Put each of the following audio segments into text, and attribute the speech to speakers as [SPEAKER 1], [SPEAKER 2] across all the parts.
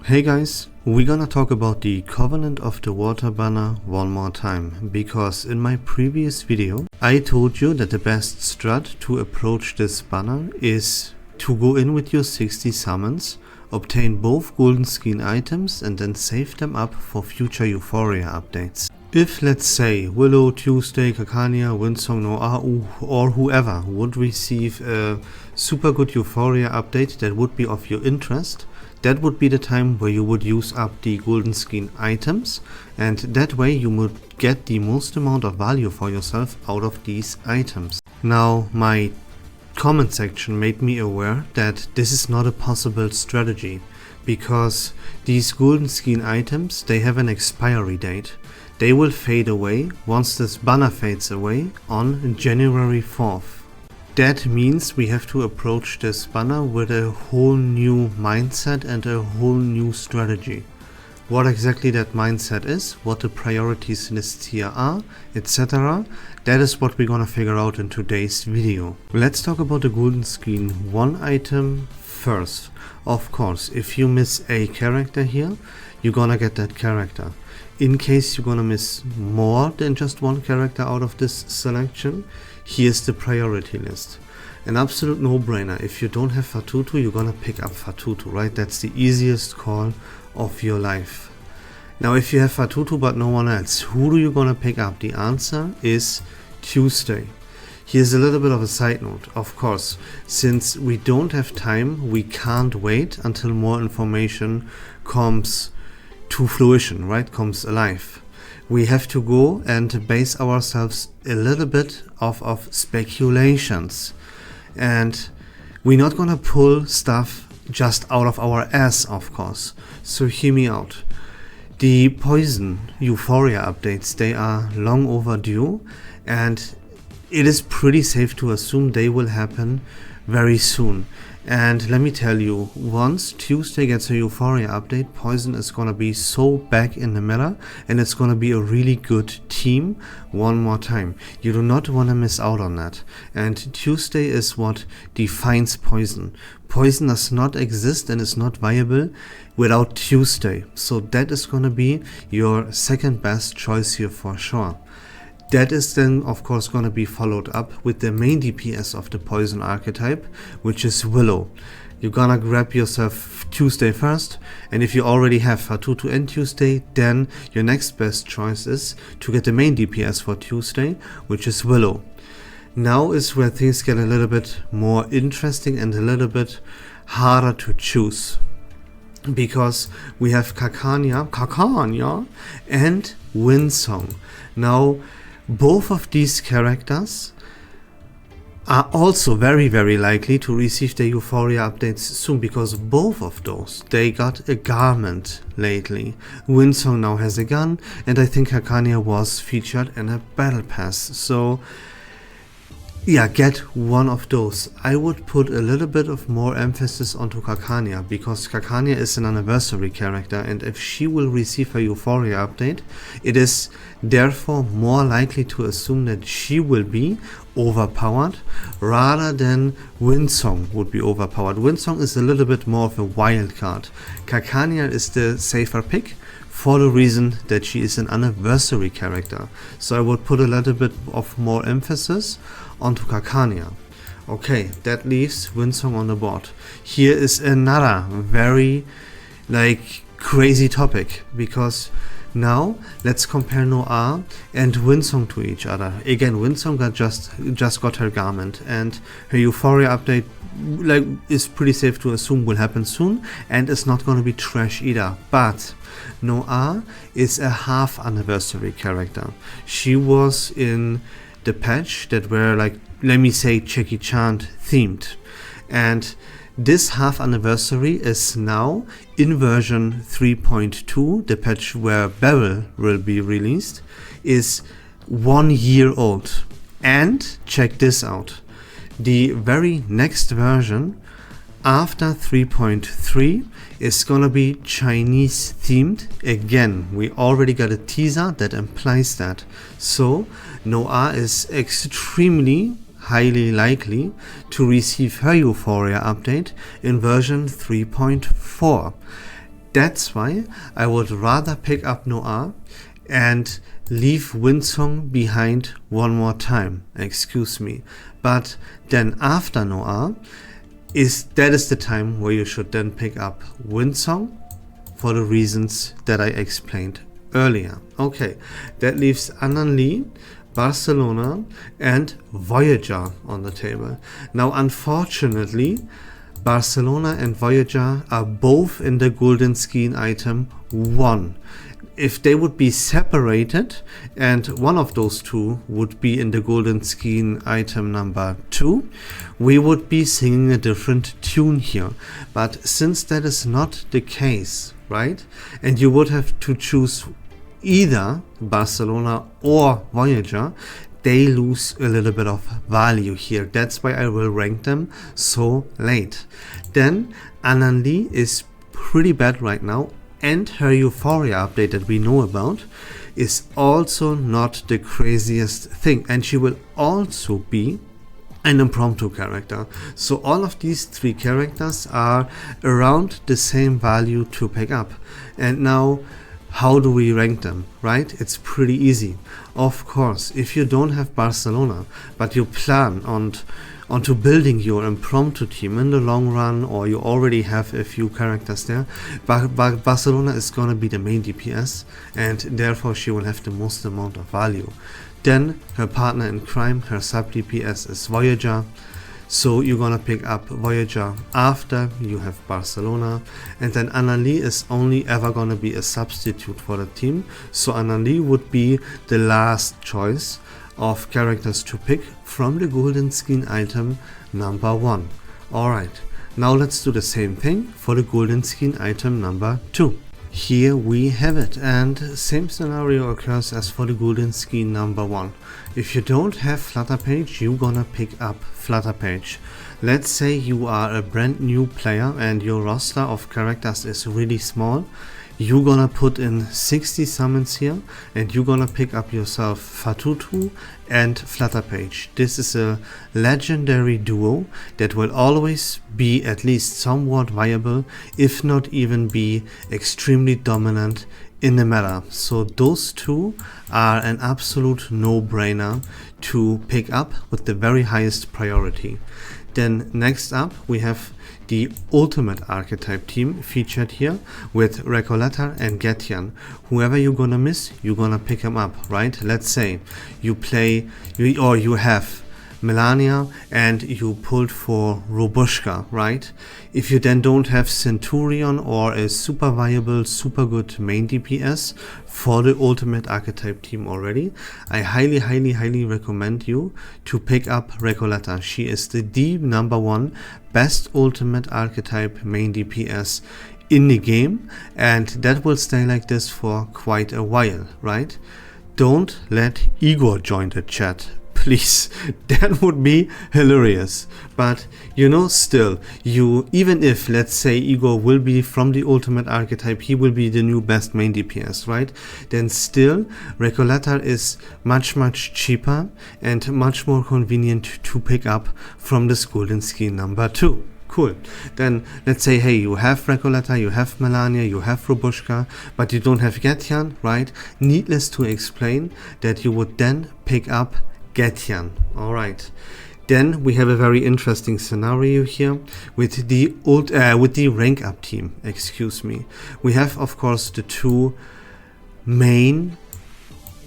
[SPEAKER 1] Hey guys, we're gonna talk about the Covenant of the Water banner one more time, because in my previous video I told you that the best strat to approach this banner is to go in with your 60 summons, obtain both golden skein items and then save them up for future Euphoria updates. If, let's say, Willow, Tuesday, Kakania, Windsong, Noah, or whoever would receive a super good Euphoria update that would be of your interest, that would be the time where you would use up the golden skein items, and that way you would get the most amount of value for yourself out of these items. Now, my comment section made me aware that this is not a possible strategy, because these golden skein items, they have an expiry date. They will fade away once this banner fades away on January 4th. That means we have to approach this banner with a whole new mindset and a whole new strategy. What exactly that mindset is, what the priorities lists here are, etc. That is what we're gonna figure out in today's video. Let's talk about the golden skein one item first. Of course, if you miss a character here, you're gonna get that character. In case you're gonna miss more than just one character out of this selection, here's the priority list. An absolute no-brainer. If you don't have Fatutu, you're gonna pick up Fatutu, right? That's the easiest call of your life. Now, if you have Fatutu but no one else, who do you gonna pick up? The answer is Tuesday. Here's a little bit of a side note. Of course, since we don't have time, we can't wait until more information comes to fruition, right? Comes alive. We have to go and base ourselves a little bit off of speculations. And we're not gonna pull stuff just out of our ass, of course. So hear me out. The Poison Euphoria updates, they are long overdue, and it is pretty safe to assume they will happen very soon. And let me tell you, once Tuesday gets a Euphoria update, Poison is gonna be so back in the meta, and it's gonna be a really good team one more time. You do not wanna miss out on that. And Tuesday is what defines Poison. Poison does not exist and is not viable without Tuesday. So that is gonna be your second best choice here for sure. That is then of course going to be followed up with the main DPS of the Poison archetype, which is Willow. You're gonna grab yourself Tuesday first, and if you already have Fatutu and Tuesday, then your next best choice is to get the main DPS for Tuesday, which is Willow. Now is where things get a little bit more interesting and a little bit harder to choose, because we have Kakania and Windsong. Now, both of these characters are also very likely to receive the Euphoria updates soon, because both of those, they got a garment lately. Windsong now has a gun, and I think Kakania was featured in a battle pass. So yeah, get one of those. I would put a little bit of more emphasis onto Kakania, because Kakania is an anniversary character, and if she will receive a Euphoria update, it is therefore more likely to assume that she will be overpowered rather than Windsong would be overpowered. Windsong is a little bit more of a wild card. Kakania is the safer pick, for the reason that she is an anniversary character. So I would put a little bit of more emphasis onto Kakania. Okay, that leaves Windsong on the board. Here is another very crazy topic, because now let's compare Noah and Windsong to each other. Again, Windsong just got her garment, and her Euphoria update is pretty safe to assume will happen soon, and it's not going to be trash either. But Noah is a half anniversary character. She was in the patch that were let me say Jackie Chan themed, and this half anniversary is now in version 3.2, the patch where Beryl will be released, is 1 year old. And check this out, the very next version after 3.3 is gonna be Chinese themed. Again, we already got a teaser that implies that. So Noah is extremely highly likely to receive her Euphoria update in version 3.4. That's why I would rather pick up Noir and leave Winsong behind one more time, excuse me. But then after Noir, that is the time where you should then pick up Winsong for the reasons that I explained earlier. Okay, that leaves Annan, Barcelona and Voyager on the table. Now unfortunately, Barcelona and Voyager are both in the golden skein item 1. If they would be separated and one of those two would be in the golden skein item number 2, we would be singing a different tune here. But since that is not the case, right, and you would have to choose either Barcelona or Voyager, they lose a little bit of value here. That's why I will rank them so late. Then Annan is pretty bad right now, and her Euphoria update that we know about is also not the craziest thing, and she will also be an impromptu character. So all of these 3 characters are around the same value to pick up. And now, how do we rank them, right? It's pretty easy. Of course, if you don't have Barcelona, but you plan onto building your impromptu team in the long run, or you already have a few characters there, Barcelona is gonna be the main DPS, and therefore she will have the most amount of value. Then her partner in crime, her sub DPS is Voyager. So you're gonna pick up Voyager after you have Barcelona, and then Annan is only ever gonna be a substitute for the team. So Annan would be the last choice of characters to pick from the golden skein item number 1. Alright, now let's do the same thing for the golden skein item number 2. Here we have it, and same scenario occurs as for the golden skein number 1. If you don't have Flutter Page, you're gonna pick up Flutter Page. Let's say you are a brand new player and your roster of characters is really small. You're gonna put in 60 summons here, and you're gonna pick up yourself Fatutu and Flutter Page. This is a legendary duo that will always be at least somewhat viable, if not even be extremely dominant in the meta. So those two are an absolute no-brainer to pick up with the very highest priority. Then next up we have the ultimate archetype team featured here with Recoleta and Getian. Whoever you're gonna miss, you're gonna pick him up, right? Let's say you have Melania and you pulled for Robushka, right? If you then don't have Centurion or a super viable, super good main DPS for the ultimate archetype team already, I highly recommend you to pick up Recoleta. She is the number 1 best ultimate archetype main DPS in the game, and that will stay like this for quite a while, right? Don't let Igor join the chat, please. That would be hilarious. But you know, still, even if, let's say, Igor will be from the ultimate archetype, he will be the new best main DPS, right? Then still, Recoleta is much cheaper and much more convenient to pick up from this golden skein number 2. Cool. Then let's say, hey, you have Recoleta, you have Melania, you have Robushka, but you don't have Getian, right? Needless to explain that you would then pick up Getian. Alright. Then we have a very interesting scenario here with the rank up team, excuse me. We have, of course, the 2 main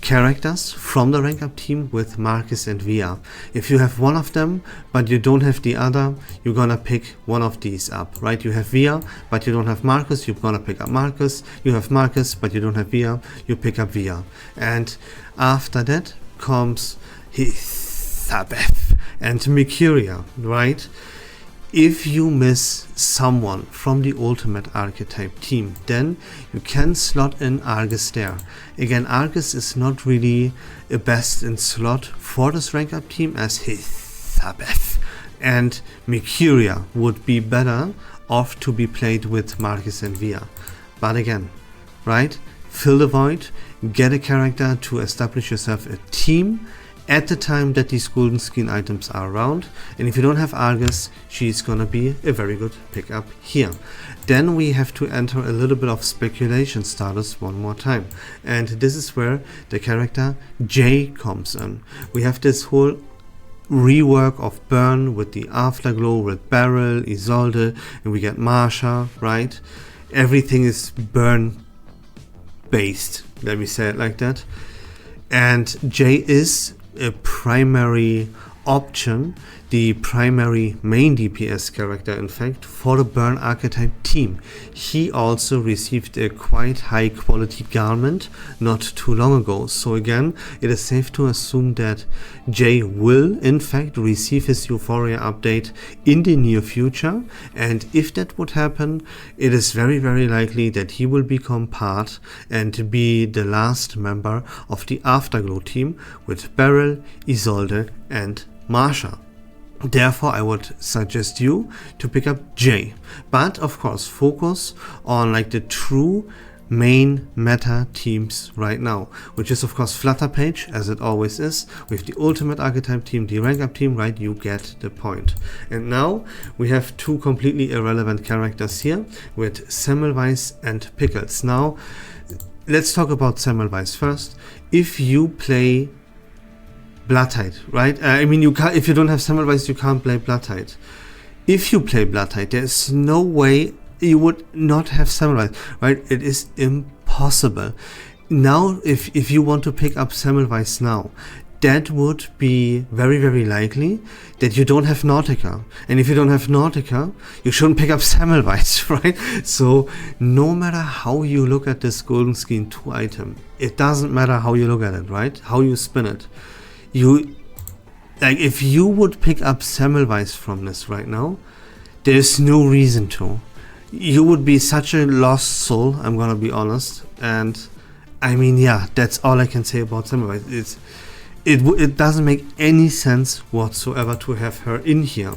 [SPEAKER 1] characters from the rank up team with Marcus and Via. If you have one of them but you don't have the other, you're gonna pick one of these up, right? You have Via but you don't have Marcus, you're gonna pick up Marcus. You have Marcus but you don't have Via, you pick up Via. And after that comes Sabeth and Mercuria, right? If you miss someone from the ultimate archetype team, then you can slot in Argus there. Again, Argus is not really a best in slot for this rank up team as Sabeth, and Mercuria would be better off to be played with Marcus and Via. But again, right, fill the void, get a character to establish yourself a team, at the time that these golden skin items are around. And if you don't have Argus, she's gonna be a very good pickup here. Then we have to enter a little bit of speculation status one more time, and this is where the character Jay comes in. We have this whole rework of Burn with the Afterglow with Beryl, Isolde, and we get Marsha, right? Everything is Burn based, let me say it like that. And Jay is a primary option, the primary main DPS character in fact, for the Burn archetype team. He also received a quite high quality garment not too long ago, so again it is safe to assume that Jay will in fact receive his Euphoria update in the near future, and if that would happen, it is very likely that he will become part and be the last member of the Afterglow team with Beryl, Isolde and Marsha. Therefore, I would suggest you to pick up Jay, but of course focus on like the true main meta teams right now, which is of course Flutterpage, as it always is, with the ultimate archetype team, the rank up team, right? You get the point. And now we have two completely irrelevant characters here with Semmelweis and Pickles. Now let's talk about Semmelweis first. If you play Bloodtide, right? I mean, you can't, if you don't have Semmelweis, you can't play Bloodtide. If you play Bloodtide, there's no way you would not have Semmelweis, right? It is impossible. Now, if you want to pick up Semmelweis now, that would be very likely that you don't have Nautica. And if you don't have Nautica, you shouldn't pick up Semmelweis, right? So no matter how you look at this Golden Skin 2 item, it doesn't matter how you look at it, right? How you spin it. Like, if you would pick up Semmelweis from this right now, there's no reason to. You would be such a lost soul, I'm gonna be honest. And I mean, yeah, that's all I can say about Semmelweis. It doesn't make any sense whatsoever to have her in here.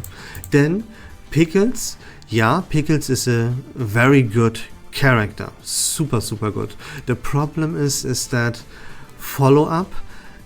[SPEAKER 1] Then Pickles, yeah, Pickles is a very good character, super good. The problem is that follow-up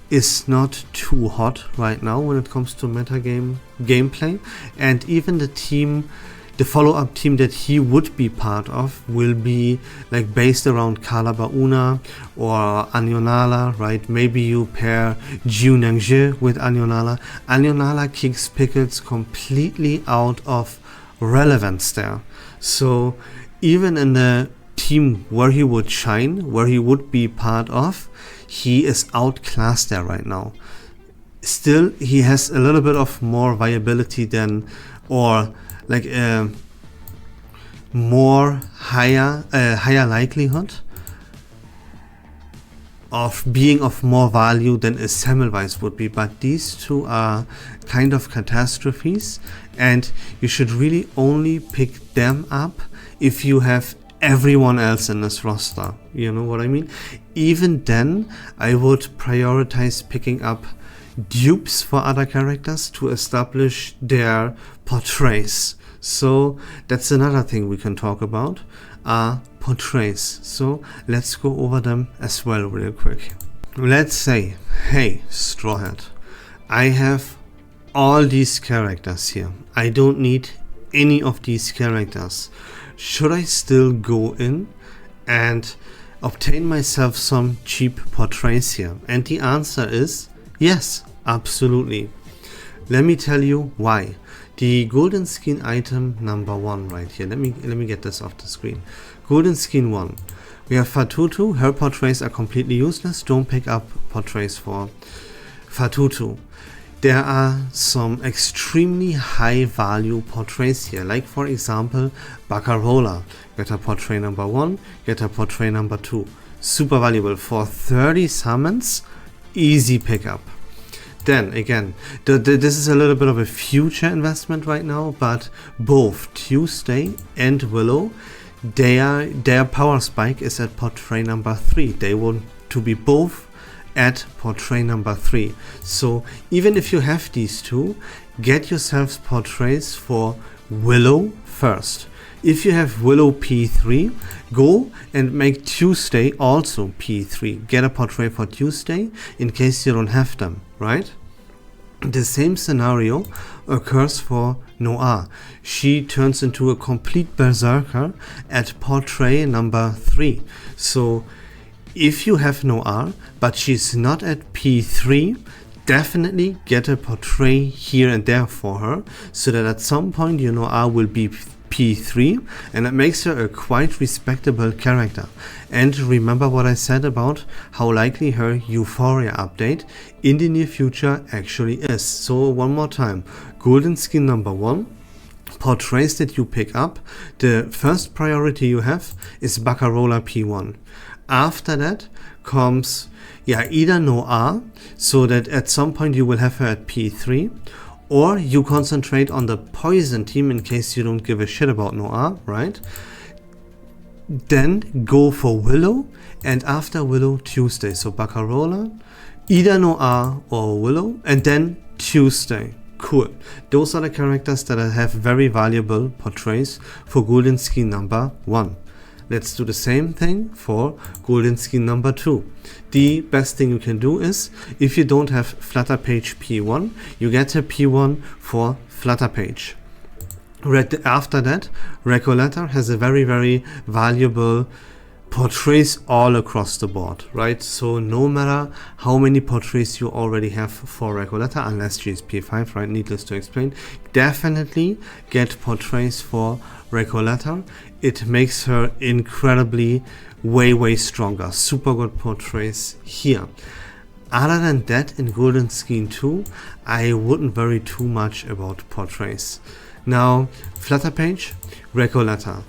[SPEAKER 1] is not too hot right now when it comes to metagame gameplay, and even the follow-up team that he would be part of will be like based around Calabar Una or Anyonala, right? Maybe you pair Jiu Nangje with Anyonala. Anyonala kicks Pickles completely out of relevance there. So even in the team where he would shine, where he would be part of, he is outclassed there right now. Still, he has a little bit of more viability than, or like a more higher likelihood of being of more value than a Semmelweis would be. But these two are kind of catastrophes, and you should really only pick them up if you have everyone else in this roster, you know what I mean? Even then, I would prioritize picking up dupes for other characters to establish their portraits. So that's another thing we can talk about, portraits. So let's go over them as well real quick. Let's say, hey, Strawhead, I have all these characters here. I don't need any of these characters. Should I still go in and obtain myself some cheap portraits here? And the answer is yes, absolutely. Let me tell you why. The golden skin item number 1 right here. Let me get this off the screen. Golden skin 1. We have Fatutu. Her portraits are completely useless. Don't pick up portraits for Fatutu. There are some extremely high value portraits here, like for example Baccarola. Get her portrait number 1, get her portrait number 2. Super valuable for 30 summons, easy pickup. Then again, this is a little bit of a future investment right now, but both Tuesday and Willow, their power spike is at portrait number 3. They want to be both at portrait number 3. So even if you have these two, get yourselves portraits for Willow first. If you have Willow P3, go and make Tuesday also P3. Get a portrait for Tuesday in case you don't have them, right? The same scenario occurs for Noir. She turns into a complete berserker at portrait number 3. So if you have Noir, but she's not at P3, definitely get a portrait here and there for her, so that at some point your Noir will be P3, and it makes her a quite respectable character. And remember what I said about how likely her Euphoria update in the near future actually is. So one more time, golden skin number 1, portraits that you pick up, the first priority you have is Baccarola P1. After that comes either Noir, so that at some point you will have her at P3, or you concentrate on the poison team in case you don't give a shit about Noir, right? Then go for Willow, and after Willow, Tuesday. So Baccarola, either Noir or Willow, and then Tuesday. Cool. Those are the characters that have very valuable portraits for golden skin number 1. Let's do the same thing for golden skin number 2. The best thing you can do is, if you don't have Flutter Page P1, you get a P1 for Flutter Page. After that, Recoleta has a very valuable portraits all across the board, right? So no matter how many portraits you already have for Recoleta, unless she is P5, right? Needless to explain, definitely get portraits for Recoleta. It makes her incredibly way stronger. Super good portraits here. Other than that, in Golden Skin 2, I wouldn't worry too much about portraits. Now, Flutter Page, Recoleta.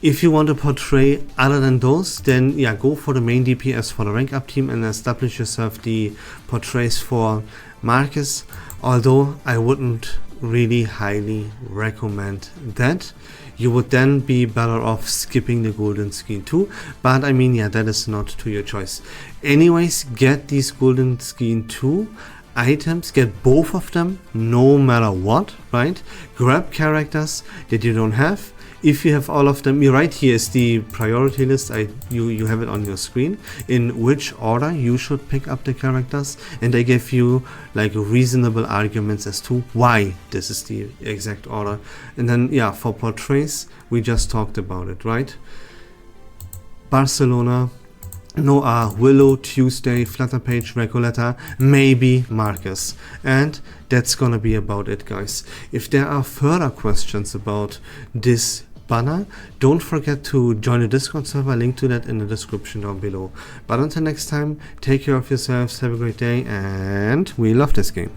[SPEAKER 1] If you want a portrait other than those, then go for the main DPS for the rank up team and establish yourself the portraits for Marcus, although I wouldn't really highly recommend that. You would then be better off skipping the Golden Skin 2, but I mean, that is not to your choice. Anyways, get these Golden Skin 2 items, get both of them no matter what, right? Grab characters that you don't have. If you have all of them, right here is the priority list. You have it on your screen in which order you should pick up the characters, and I gave you like reasonable arguments as to why this is the exact order. And then for portraits, we just talked about it, right? Barcelona, Noir, Willow, Tuesday, Flutter Page, Recoleta, maybe Marcus. And that's gonna be about it, guys. If there are further questions about this banner, don't forget to join the Discord server, link to that in the description down below. But until next time, take care of yourselves, have a great day, and we love this game.